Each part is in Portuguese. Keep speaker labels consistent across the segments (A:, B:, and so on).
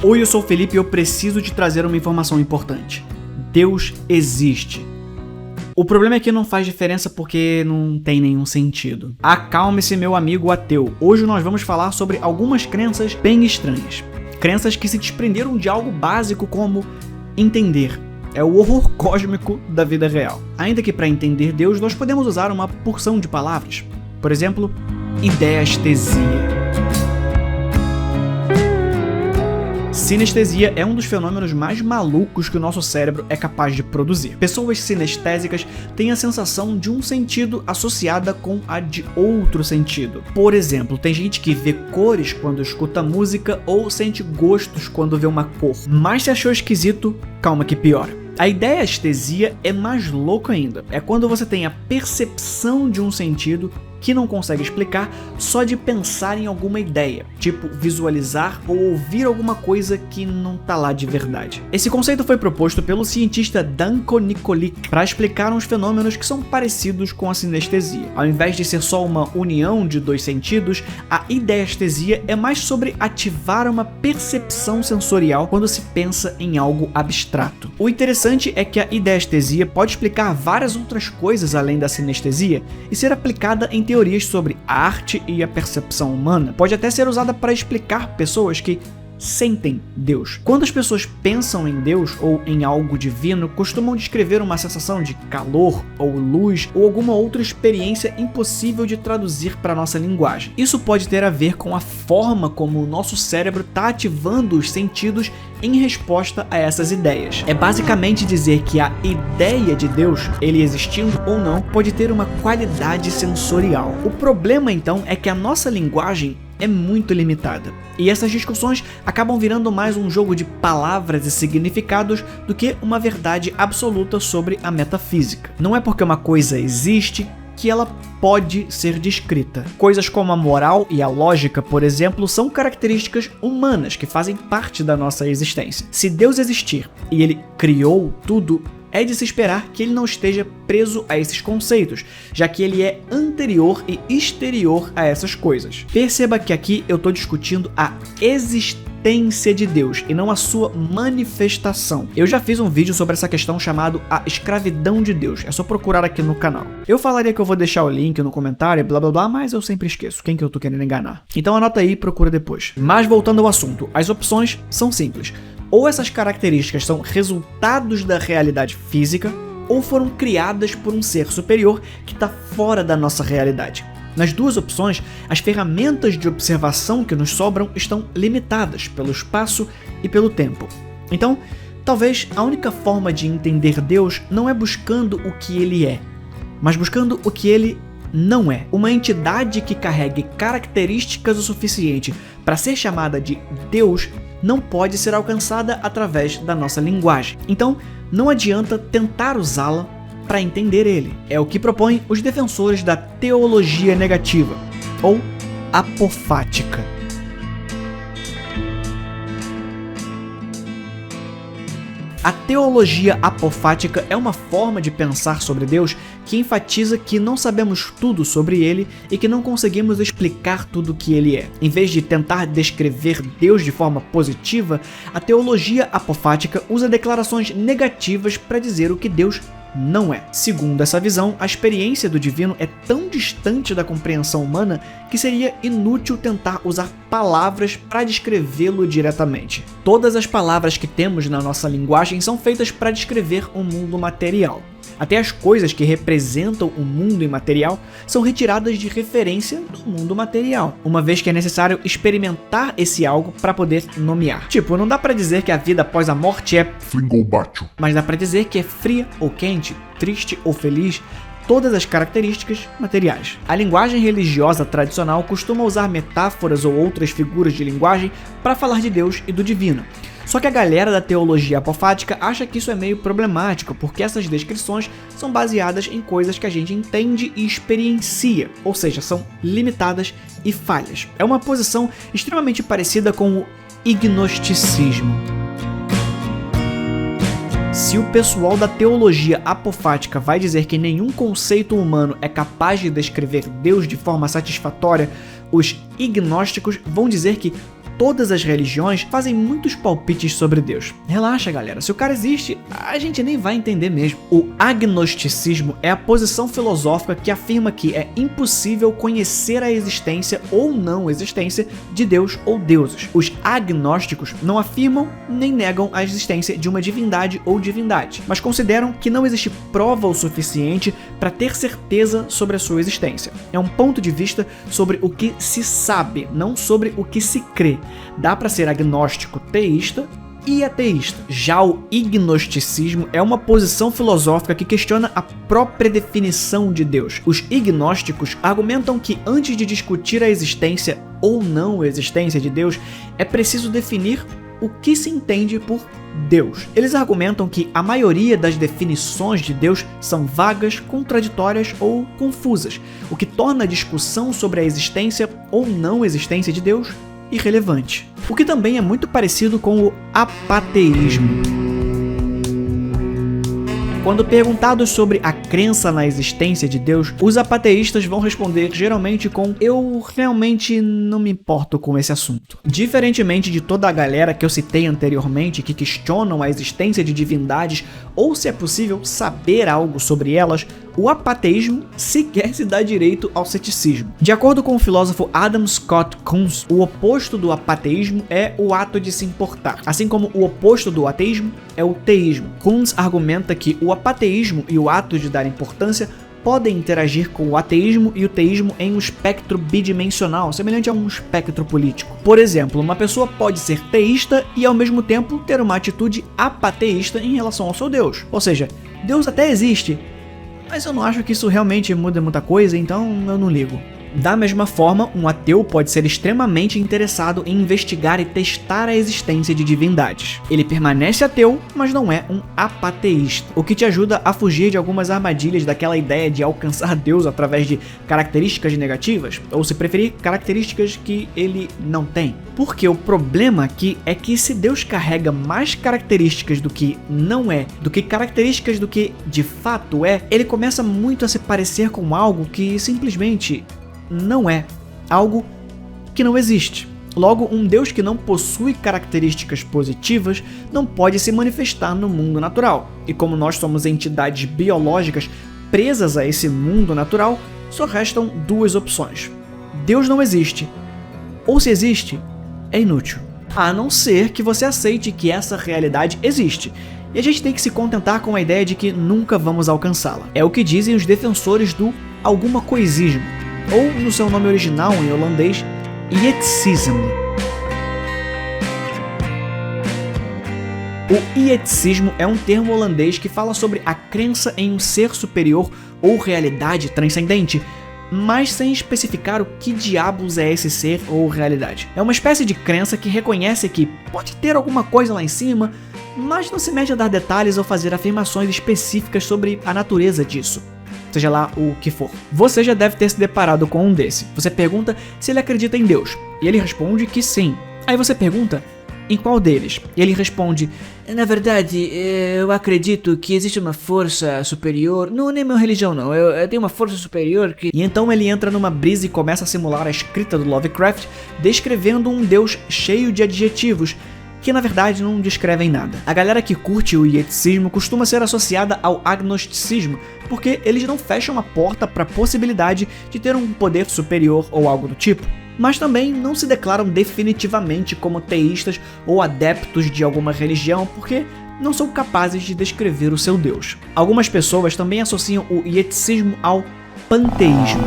A: Oi, eu sou o Felipe e eu preciso te trazer uma informação importante. Deus existe. O problema é que não faz diferença porque não tem nenhum sentido. Acalme-se, meu amigo ateu. Hoje nós vamos falar sobre algumas crenças bem estranhas. Crenças que se desprenderam de algo básico como entender. É o horror cósmico da vida real. Ainda que para entender Deus nós podemos usar uma porção de palavras. Por exemplo, ideastesia. Sinestesia é um dos fenômenos mais malucos que o nosso cérebro é capaz de produzir. Pessoas sinestésicas têm a sensação de um sentido associada com a de outro sentido. Por exemplo, tem gente que vê cores quando escuta música ou sente gostos quando vê uma cor. Mas se achou esquisito, calma que piora. A ideastesia é mais louco ainda. É quando você tem a percepção de um sentido que não consegue explicar só de pensar em alguma ideia, tipo visualizar ou ouvir alguma coisa que não tá lá de verdade. Esse conceito foi proposto pelo cientista Danko Nikolic para explicar uns fenômenos que são parecidos com a sinestesia. Ao invés de ser só uma união de dois sentidos, a ideastesia é mais sobre ativar uma percepção sensorial quando se pensa em algo abstrato. O interessante é que a ideastesia pode explicar várias outras coisas além da sinestesia e ser aplicada em teorias sobre a arte e a percepção humana. Pode até ser usada para explicar pessoas que sentem Deus. Quando as pessoas pensam em Deus ou em algo divino, costumam descrever uma sensação de calor ou luz ou alguma outra experiência impossível de traduzir para nossa linguagem. Isso pode ter a ver com a forma como o nosso cérebro está ativando os sentidos em resposta a essas ideias. É basicamente dizer que a ideia de Deus, ele existindo ou não, pode ter uma qualidade sensorial. O problema então é que a nossa linguagem é muito limitada. E essas discussões acabam virando mais um jogo de palavras e significados do que uma verdade absoluta sobre a metafísica. Não é porque uma coisa existe que ela pode ser descrita. Coisas como a moral e a lógica, por exemplo, são características humanas que fazem parte da nossa existência. Se Deus existir e ele criou tudo, é de se esperar que ele não esteja preso a esses conceitos, já que ele é anterior e exterior a essas coisas. Perceba que aqui eu estou discutindo a existência de Deus e não a sua manifestação. Eu já fiz um vídeo sobre essa questão chamado A Escravidão de Deus, é só procurar aqui no canal. Eu falaria que eu vou deixar o link no comentário, blá blá blá, mas eu sempre esqueço, quem que eu tô querendo enganar? Então anota aí e procura depois. Mas voltando ao assunto, as opções são simples. Ou essas características são resultados da realidade física, ou foram criadas por um ser superior que está fora da nossa realidade. Nas duas opções, as ferramentas de observação que nos sobram estão limitadas pelo espaço e pelo tempo. Então, talvez a única forma de entender Deus não é buscando o que ele é, mas buscando o que ele não é. Uma entidade que carregue características o suficiente para ser chamada de Deus não pode ser alcançada através da nossa linguagem. Então, não adianta tentar usá-la para entender ele. É o que propõem os defensores da teologia negativa, ou apofática. A teologia apofática é uma forma de pensar sobre Deus que enfatiza que não sabemos tudo sobre ele e que não conseguimos explicar tudo o que ele é. Em vez de tentar descrever Deus de forma positiva, a teologia apofática usa declarações negativas para dizer o que Deus não é. Segundo essa visão, a experiência do divino é tão distante da compreensão humana que seria inútil tentar usar palavras para descrevê-lo diretamente. Todas as palavras que temos na nossa linguagem são feitas para descrever o mundo material. Até as coisas que representam o mundo imaterial são retiradas de referência do mundo material, uma vez que é necessário experimentar esse algo para poder nomear. Tipo, não dá para dizer que a vida após a morte é
B: Flingobacho,
A: mas dá para dizer que é fria ou quente, triste ou feliz, todas as características materiais. A linguagem religiosa tradicional costuma usar metáforas ou outras figuras de linguagem para falar de Deus e do divino. Só que a galera da teologia apofática acha que isso é meio problemático, porque essas descrições são baseadas em coisas que a gente entende e experiencia, ou seja, são limitadas e falhas. É uma posição extremamente parecida com o ignosticismo. Se o pessoal da teologia apofática vai dizer que nenhum conceito humano é capaz de descrever Deus de forma satisfatória, os ignósticos vão dizer que todas as religiões fazem muitos palpites sobre Deus. Relaxa, galera, se o cara existe, a gente nem vai entender mesmo. O agnosticismo é a posição filosófica que afirma que é impossível conhecer a existência ou não existência de Deus ou deuses. Os agnósticos não afirmam nem negam a existência de uma divindade ou divindade, mas consideram que não existe prova o suficiente para ter certeza sobre a sua existência. É um ponto de vista sobre o que se sabe, não sobre o que se crê. Dá para ser agnóstico teísta e ateísta. Já o ignosticismo é uma posição filosófica que questiona a própria definição de Deus. Os ignósticos argumentam que antes de discutir a existência ou não existência de Deus, é preciso definir o que se entende por Deus. Eles argumentam que a maioria das definições de Deus são vagas, contraditórias ou confusas, o que torna a discussão sobre a existência ou não existência de Deus irrelevante. O que também é muito parecido com o apateísmo. Quando perguntados sobre a crença na existência de Deus, os apateístas vão responder geralmente com "eu realmente não me importo com esse assunto". Diferentemente de toda a galera que eu citei anteriormente que questionam a existência de divindades ou se é possível saber algo sobre elas, o apateísmo sequer se dá direito ao ceticismo. De acordo com o filósofo Adam Scott Kunz, o oposto do apateísmo é o ato de se importar, assim como o oposto do ateísmo é o teísmo. Kunz argumenta que o apateísmo e o ato de dar importância podem interagir com o ateísmo e o teísmo em um espectro bidimensional, semelhante a um espectro político. Por exemplo, uma pessoa pode ser teísta e ao mesmo tempo ter uma atitude apateísta em relação ao seu Deus. Ou seja, Deus até existe, mas eu não acho que isso realmente muda muita coisa, então eu não ligo. Da mesma forma, um ateu pode ser extremamente interessado em investigar e testar a existência de divindades. Ele permanece ateu, mas não é um apateísta, o que te ajuda a fugir de algumas armadilhas daquela ideia de alcançar Deus através de características negativas, ou se preferir, características que ele não tem. Porque o problema aqui é que se Deus carrega mais características do que não é, do que características do que de fato é, ele começa muito a se parecer com algo que simplesmente não é, algo que não existe. Logo, um Deus que não possui características positivas não pode se manifestar no mundo natural. E como nós somos entidades biológicas presas a esse mundo natural, só restam duas opções. Deus não existe, ou se existe, é inútil. A não ser que você aceite que essa realidade existe. E a gente tem que se contentar com a ideia de que nunca vamos alcançá-la. É o que dizem os defensores do alguma coisismo, ou no seu nome original em holandês, Ietsisme. O Ietsismo é um termo holandês que fala sobre a crença em um ser superior ou realidade transcendente, mas sem especificar o que diabos é esse ser ou realidade. É uma espécie de crença que reconhece que pode ter alguma coisa lá em cima, mas não se mete a dar detalhes ou fazer afirmações específicas sobre a natureza disso. Seja lá o que for. Você já deve ter se deparado com um desse. Você pergunta se ele acredita em Deus, e ele responde que sim. Aí você pergunta em qual deles? E ele responde: na verdade, eu acredito que existe uma força superior. Não é nem minha religião, não. Eu tenho uma força superior que... E então ele entra numa brisa e começa a simular a escrita do Lovecraft, descrevendo um Deus cheio de adjetivos que na verdade não descrevem nada. A galera que curte o Ietsismo costuma ser associada ao agnosticismo, porque eles não fecham a porta para a possibilidade de ter um poder superior ou algo do tipo, mas também não se declaram definitivamente como teístas ou adeptos de alguma religião, porque não são capazes de descrever o seu Deus. Algumas pessoas também associam o Ietsismo ao panteísmo.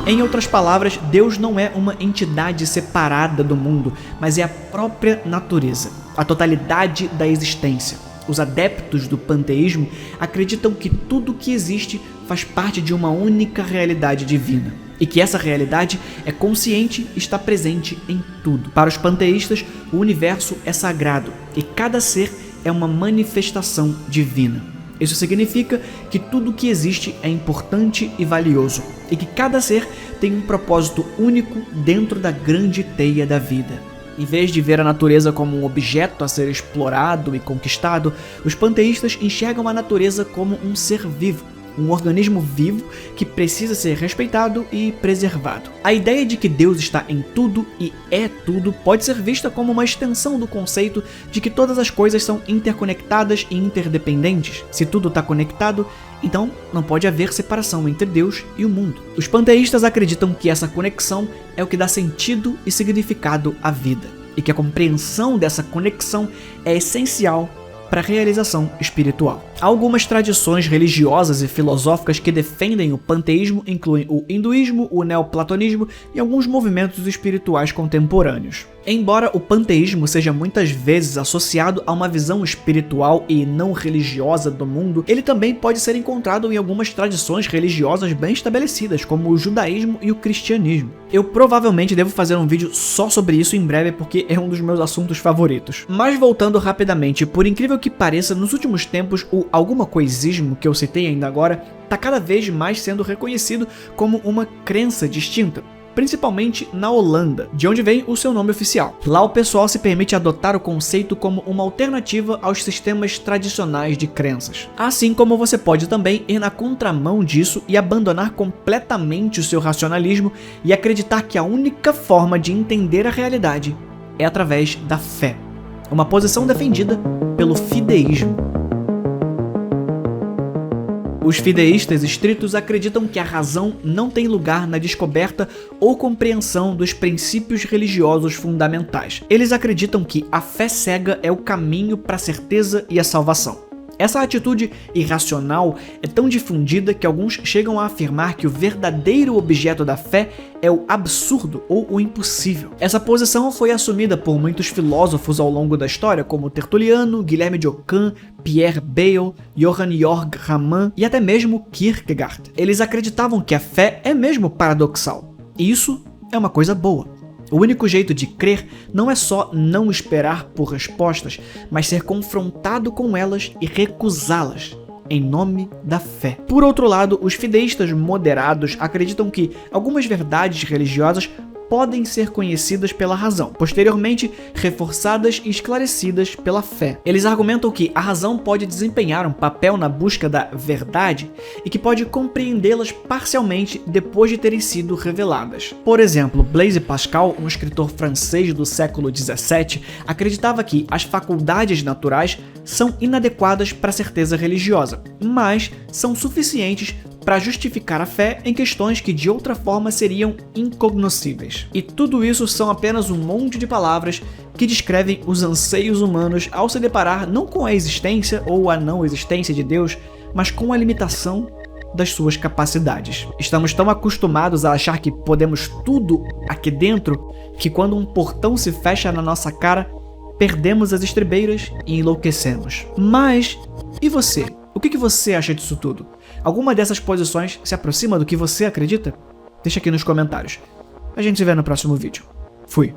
A: Em outras palavras, Deus não é uma entidade separada do mundo, mas é a própria natureza, a totalidade da existência. Os adeptos do panteísmo acreditam que tudo que existe faz parte de uma única realidade divina, e que essa realidade é consciente e está presente em tudo. Para os panteístas, o universo é sagrado, e cada ser é uma manifestação divina. Isso significa que tudo que existe é importante e valioso, e que cada ser tem um propósito único dentro da grande teia da vida. Em vez de ver a natureza como um objeto a ser explorado e conquistado, os panteístas enxergam a natureza como um ser vivo, um organismo vivo que precisa ser respeitado e preservado. A ideia de que Deus está em tudo e é tudo pode ser vista como uma extensão do conceito de que todas as coisas são interconectadas e interdependentes. Se tudo está conectado, então não pode haver separação entre Deus e o mundo. Os panteístas acreditam que essa conexão é o que dá sentido e significado à vida, e que a compreensão dessa conexão é essencial para a realização espiritual. Algumas tradições religiosas e filosóficas que defendem o panteísmo incluem o hinduísmo, o neoplatonismo e alguns movimentos espirituais contemporâneos. Embora o panteísmo seja muitas vezes associado a uma visão espiritual e não religiosa do mundo, ele também pode ser encontrado em algumas tradições religiosas bem estabelecidas, como o judaísmo e o cristianismo. Eu provavelmente devo fazer um vídeo só sobre isso em breve, porque é um dos meus assuntos favoritos. Mas voltando rapidamente, por incrível que pareça, nos últimos tempos o alguma coisismo que eu citei ainda agora está cada vez mais sendo reconhecido como uma crença distinta, principalmente na Holanda, de onde vem o seu nome oficial. Lá o pessoal se permite adotar o conceito como uma alternativa aos sistemas tradicionais de crenças. Assim como você pode também ir na contramão disso e abandonar completamente o seu racionalismo e acreditar que a única forma de entender a realidade é através da fé, uma posição defendida pelo fideísmo. Os fideístas estritos acreditam que a razão não tem lugar na descoberta ou compreensão dos princípios religiosos fundamentais. Eles acreditam que a fé cega é o caminho para a certeza e a salvação. Essa atitude irracional é tão difundida que alguns chegam a afirmar que o verdadeiro objeto da fé é o absurdo ou o impossível. Essa posição foi assumida por muitos filósofos ao longo da história, como Tertuliano, Guilherme de Ockham, Pierre Bayle, Johann Georg Ramann e até mesmo Kierkegaard. Eles acreditavam que a fé é mesmo paradoxal, e isso é uma coisa boa. O único jeito de crer não é só não esperar por respostas, mas ser confrontado com elas e recusá-las, em nome da fé. Por outro lado, os fideístas moderados acreditam que algumas verdades religiosas podem ser conhecidas pela razão, posteriormente reforçadas e esclarecidas pela fé. Eles argumentam que a razão pode desempenhar um papel na busca da verdade e que pode compreendê-las parcialmente depois de terem sido reveladas. Por exemplo, Blaise Pascal, um escritor francês do século XVII, acreditava que as faculdades naturais são inadequadas para a certeza religiosa, mas são suficientes para justificar a fé em questões que de outra forma seriam incognoscíveis. E tudo isso são apenas um monte de palavras que descrevem os anseios humanos ao se deparar não com a existência ou a não existência de Deus, mas com a limitação das suas capacidades. Estamos tão acostumados a achar que podemos tudo aqui dentro que quando um portão se fecha na nossa cara, perdemos as estribeiras e enlouquecemos. Mas, e você? O que você acha disso tudo? Alguma dessas posições se aproxima do que você acredita? Deixa aqui nos comentários. A gente se vê no próximo vídeo. Fui!